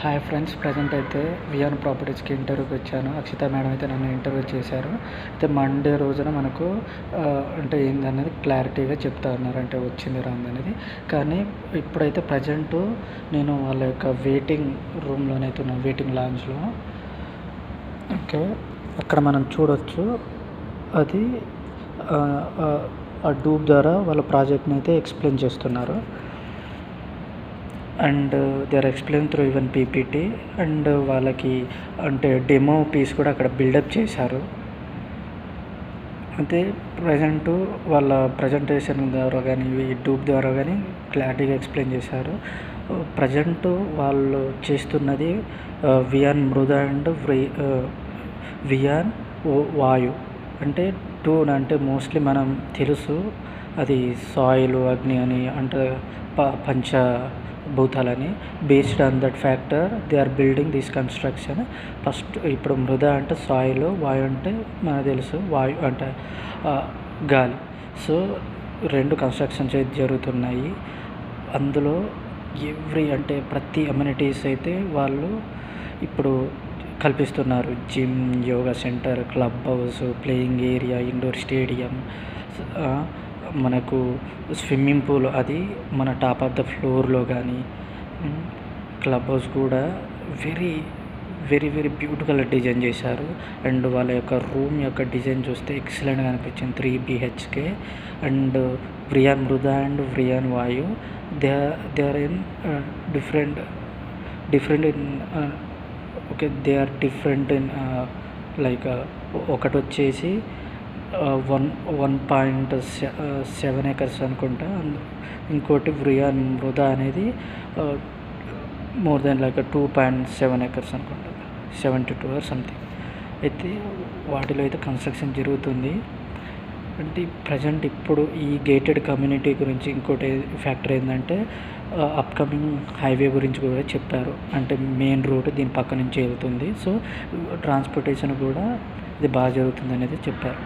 Hi friends, present అయితే VR ప్రాపర్టీస్కి ఇంటర్వ్యూకి వచ్చాను. అక్షిత మేడం అయితే నన్ను ఇంటర్వ్యూ చేశారు. అయితే మండే రోజున మనకు అంటే ఏందనేది క్లారిటీగా చెప్తా ఉన్నారు, అంటే వచ్చింది రాందనేది. కానీ ఇప్పుడైతే ప్రజెంటు నేను వాళ్ళ యొక్క వెయిటింగ్ రూమ్లోనైతే ఉన్నాను, వెయిటింగ్ లాంజ్లో. ఓకే, అక్కడ మనం చూడొచ్చు. అది ఆ డూబ్ ద్వారా వాళ్ళ ప్రాజెక్ట్ని అయితే ఎక్స్ప్లెయిన్ చేస్తున్నారు. And they are explain through even PPT. And వాళ్ళకి అంటే డెమో పీస్ కూడా అక్కడ బిల్డప్ చేశారు. అయితే ప్రజెంటు వాళ్ళ ప్రజెంటేషన్ ద్వారా కానీ యూట్యూబ్ ద్వారా కానీ క్లారిటీగా ఎక్స్ప్లెయిన్ చేశారు. ప్రజెంటు వాళ్ళు చేస్తున్నది వియాన్ మృద అండ్ వియాన్ వాయు. అంటే అంటే మోస్ట్లీ మనం తెలుసు, అది సాయిల్, అగ్ని అని అంటే పంచభూతాలని. Based on that factor they are building this construction. First ఇప్పుడు మృద అంటే సాయిల్, వాయు అంటే మనకు తెలుసు వాయు అంటే గాలి. సో 2 కన్స్ట్రక్షన్స్ అయితే జరుగుతున్నాయి. అందులో అంటే ప్రతి అమ్యూనిటీస్ అయితే వాళ్ళు ఇప్పుడు కల్పిస్తున్నారు. Gym, yoga center, club house, playing area, indoor stadium, మనకు స్విమ్మింగ్ పూల్, అది మన టాప్ ఆఫ్ ద ఫ్లోర్లో కానీ. క్లబ్ హౌస్ కూడా వెరీ వెరీ వెరీ బ్యూటిఫుల్గా డిజైన్ చేశారు. అండ్ వాళ్ళ యొక్క రూమ్ యొక్క డిజైన్ చూస్తే ఎక్సలెంట్గా అనిపించింది. 3 BHK. And Vrian Mrida and Vrian Vayu they are in different in okay, they are different in like ఒకటి వచ్చేసి 1.7 acres అనుకుంటా. ఇంకోటి వ్రియాన్ మృద అనేది మోర్ దెన్ లైక్ 2.7 acres అనుకుంటా, 72 or సంథింగ్. అయితే వాటిలో అయితే కన్స్ట్రక్షన్ జరుగుతుంది. అంటే ప్రజెంట్ ఇప్పుడు ఈ గేటెడ్ కమ్యూనిటీ గురించి ఇంకోటి ఫ్యాక్టర్ ఏంటంటే అప్కమింగ్ హైవే గురించి కూడా చెప్పారు. అంటే మెయిన్ రూట్ దీని పక్క నుంచి వెళ్తుంది. సో ట్రాన్స్పోర్టేషన్ కూడా ఇది బాగా జరుగుతుంది అనేది చెప్పారు.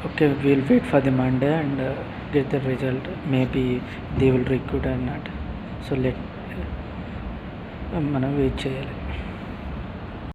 Okay, we'll wait for the Monday and get the result. Maybe they will recruit or not. So మనం వెయిట్ చేయాలి.